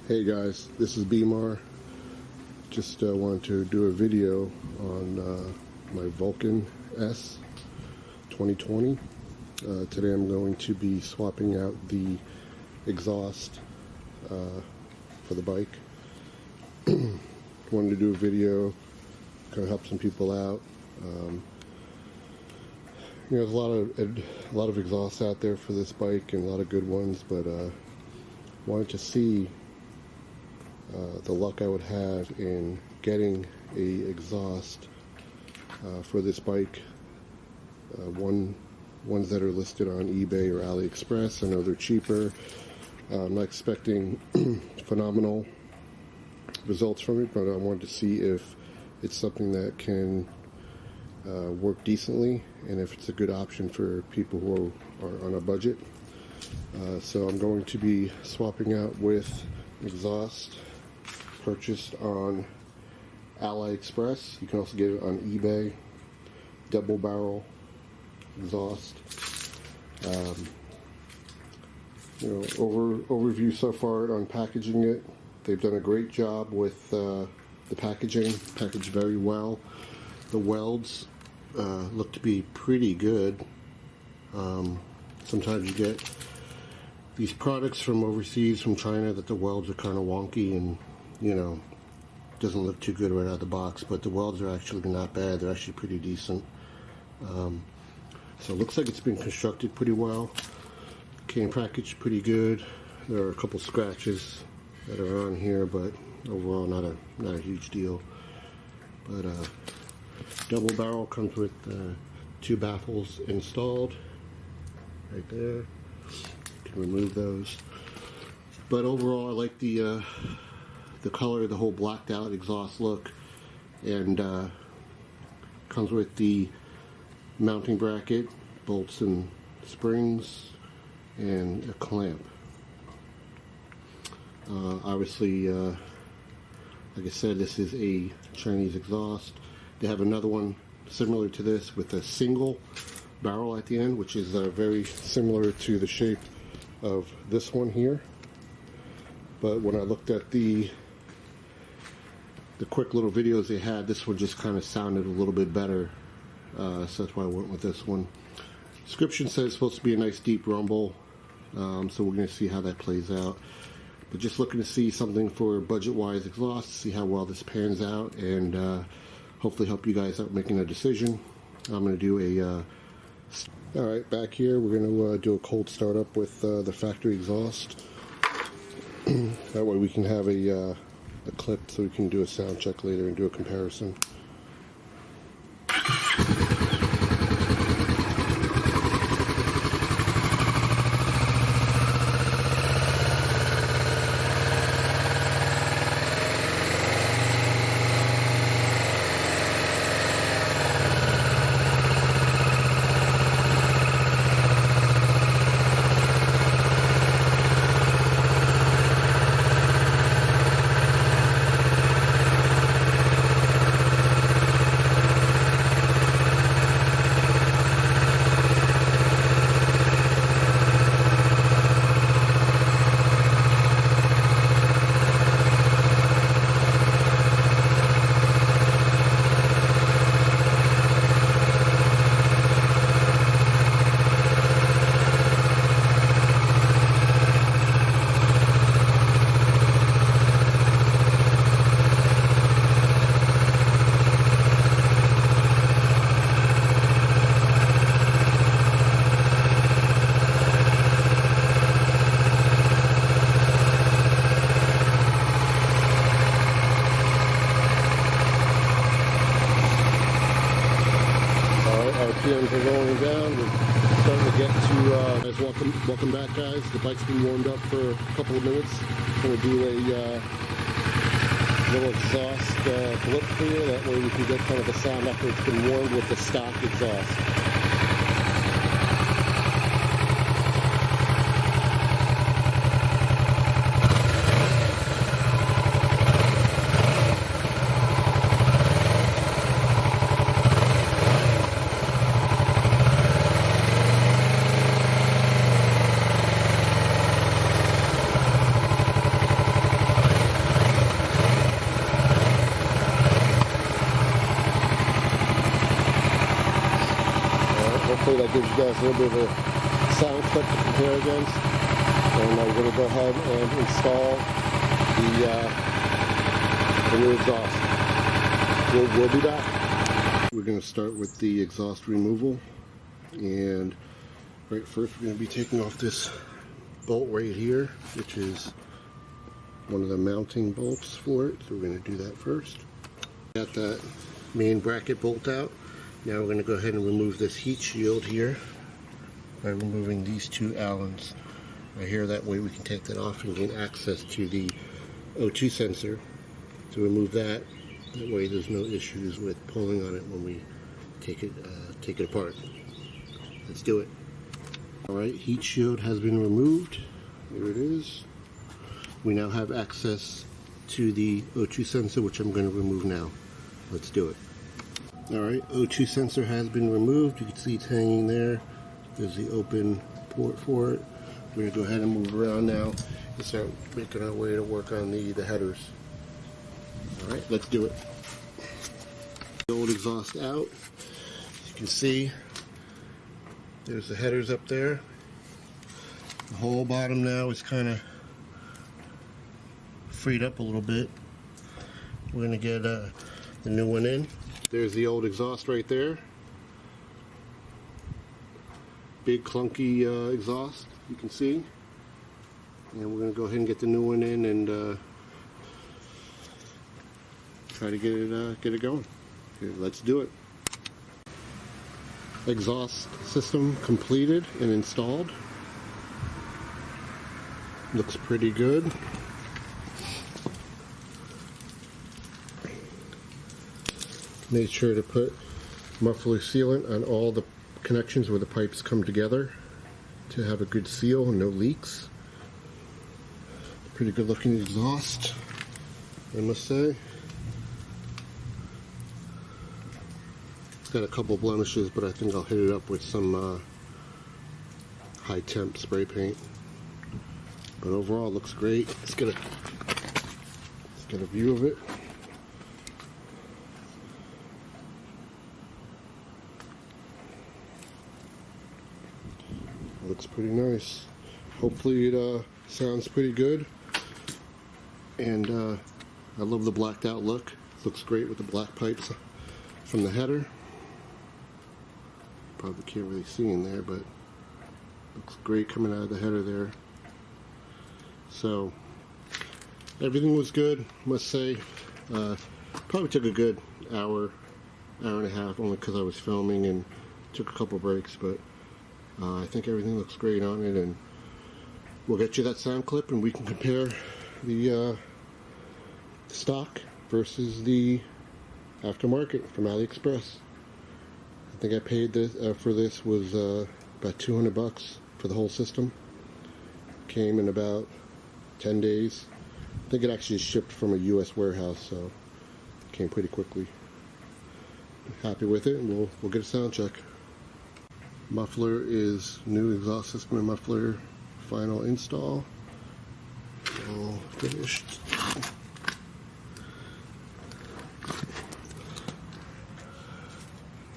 Hey guys, this is Bmar. Just wanted to do a video on my Vulcan S 2020. Today I'm going to be swapping out the exhaust for the bike. Wanted to do a video, kind of help some people out. There's a lot of exhausts out there for this bike and a lot of good ones, but wanted to see the luck I would have in getting a exhaust for this bike. Ones that are listed on eBay or Aliexpress. I know they're cheaper. I'm not expecting phenomenal results from it, but I wanted to see if it's something that can work decently and if it's a good option for people who are on a budget. So I'm going to be swapping out with exhaust purchased on Aliexpress. You can also get it on eBay. Double barrel exhaust. Overview so far on packaging it. They've done a great job with the packaging. Packaged very well. The welds look to be pretty good. Sometimes you get these products from overseas, from China, that the welds are kind of wonky and doesn't look too good right out of the box, but the welds are actually not bad. They're actually pretty decent. So it looks like it's been constructed pretty well. Came packaged pretty good. There are a couple scratches that are on here, but overall not a huge deal. But double barrel comes with 2 baffles installed right there. You can remove those. But overall, I like the color, the whole blacked out exhaust look, and comes with the mounting bracket, bolts and springs, and a clamp. Obviously, like I said, this is a Chinese exhaust. They have another one similar to this with a single barrel at the end, which is very similar to the shape of this one here. But when I looked at the quick little videos they had, this one just kind of sounded a little bit better, so that's why I went with this one. Description says it's supposed to be a nice deep rumble, so we're going to see how that plays out. But just looking to see something for budget-wise exhaust, see how well this pans out, and hopefully help you guys out making a decision. I'm going to do a alright, back here we're going to do a cold startup with the factory exhaust. That way we can have a clip so we can do a sound check later and do a comparison. RPMs are going down. We're starting to get to, guys, welcome back guys. The bike's been warmed up for a couple of minutes. I'm going to do a little exhaust blip for you. That way we can get kind of a sound after it's been warmed with the stock exhaust. gives you guys a little bit of a sound clip to compare against. And I'm going to go ahead and install the new exhaust. We'll be back. We're going to start with the exhaust removal. And right first we're going to be taking off this bolt right here, which is one of the mounting bolts for it. So we're going to do that first. Got that main bracket bolt out. Now we're going to go ahead and remove this heat shield here by removing these two Allens right here. That way we can take that off and gain access to the O2 sensor. To remove that, that way there's no issues with pulling on it when we take it apart. Let's do it. Alright, heat shield has been removed. Here it is. We now have access to the O2 sensor, which I'm going to remove now. Let's do it. Alright, O2 sensor has been removed. You can see it's hanging there. There's the open port for it. We're going to go ahead and move around now and start making our way to work on the headers. Alright, let's do it. The old exhaust out. As you can see, there's the headers up there. The whole bottom now is kind of freed up a little bit. We're going to get the new one in. There's the old exhaust right there. Big clunky exhaust, you can see. And we're going to go ahead and get the new one in and try to get it going. Here, let's do it. Exhaust system completed and installed. Looks pretty good. Made sure to put muffler sealant on all the connections where the pipes come together to have a good seal and no leaks. Pretty good looking exhaust, I must say. It's got a couple blemishes, but I think I'll hit it up with some high temp spray paint. But overall, it looks great. Let's get a view of it. Looks pretty nice. Hopefully it sounds pretty good. And I love the blacked out look. Looks great with the black pipes from the header. Probably can't really see in there, but looks great coming out of the header there. So everything was good, must say. Probably took a good hour and a half, only because I was filming and took a couple breaks, but I think everything looks great on it, and we'll get you that sound clip and we can compare the stock versus the aftermarket from Aliexpress. I think I paid this for this was about $200 for the whole system. Came in about 10 days. I think it actually shipped from a US warehouse, so it came pretty quickly. Happy with it, and we'll get a sound check. Muffler is new exhaust system and muffler final install. All finished.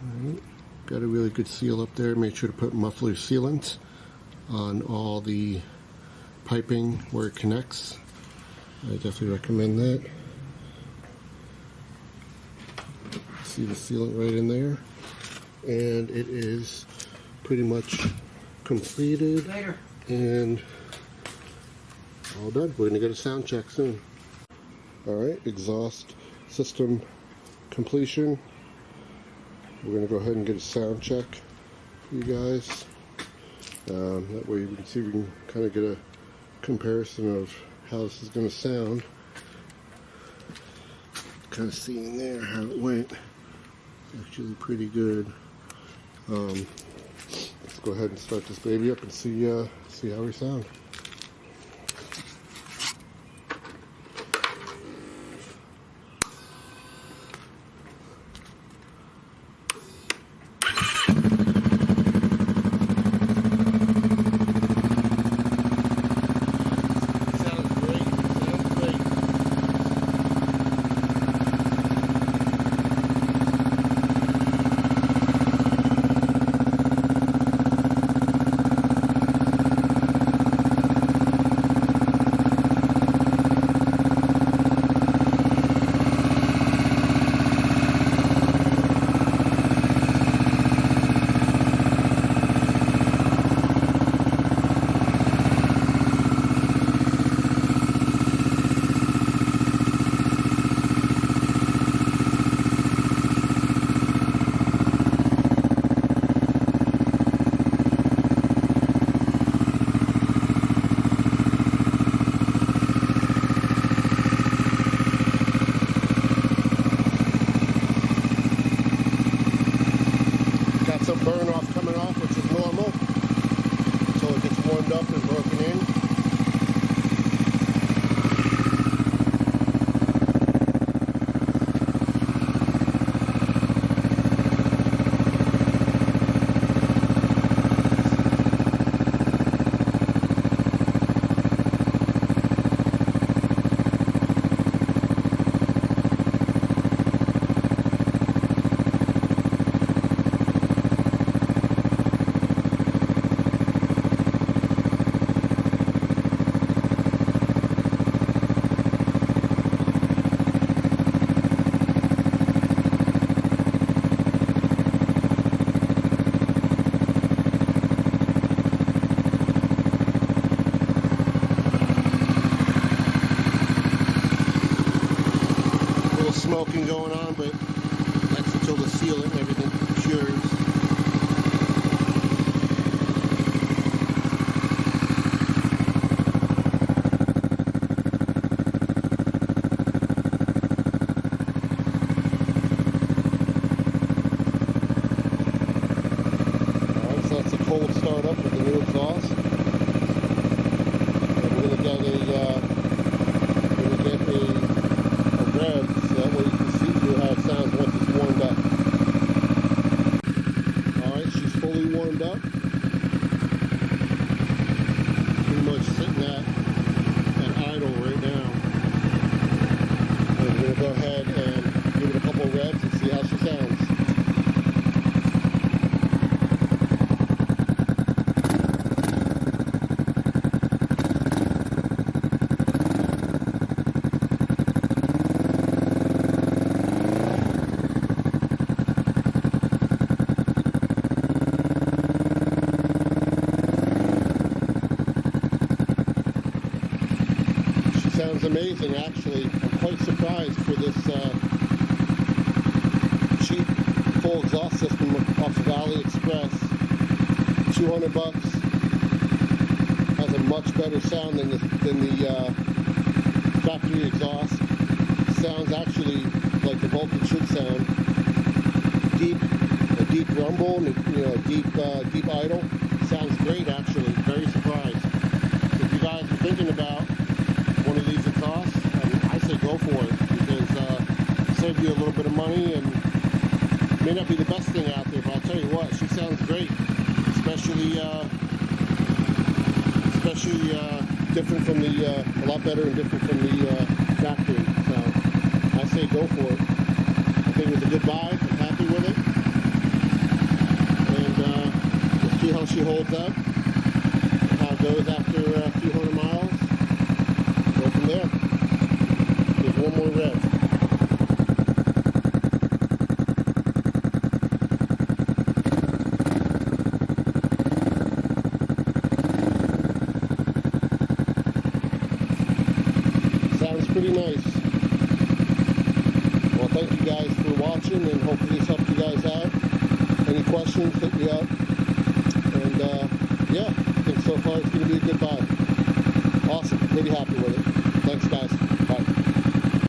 Alright, got a really good seal up there. Made sure to put muffler sealant on all the piping where it connects. I definitely recommend that. See the sealant right in there. And it is pretty much completed and all done. We're going to get a sound check soon. Alright, exhaust system completion. We're going to go ahead and get a sound check for you guys. That way you can see, we can kind of get a comparison of how this is going to sound. Kind of seeing there how it went. Actually pretty good. Let's go ahead and start this baby up and see how we sound. smoking going on, but that's until the sealant and everything cures. Alright, so that's a cold start up with the new exhaust. And we're going to get a rev, so that way you can see how it sounds once it's warmed up. Alright, she's fully warmed up. Pretty much sitting at idle right now. And we're going to go ahead and give it a couple of revs and see how she sounds. Sounds amazing, actually. I'm quite surprised for this cheap full exhaust system off of Aliexpress. $200 has a much better sound than the factory exhaust. Sounds actually like the Vulcan should sound. A deep rumble, and deep idle. Sounds great, actually. Very surprised. If you guys are thinking about one of these exhausts, I say go for it, because it'll save you a little bit of money, and it may not be the best thing out there, but I'll tell you what, she sounds great, especially different from a lot better and different from the factory. So I say go for it. I think it was a good buy. I'm happy with it, and we'll see how she holds up, how it goes after a few hundred miles. Go from there. There's one more rev. Sounds pretty nice. Well, thank you guys for watching, and hopefully this helped you guys out. Any questions, hit me up. And yeah, I think so far it's going to be a good buy. Awesome. Pretty happy with it. Thanks, guys. Bye.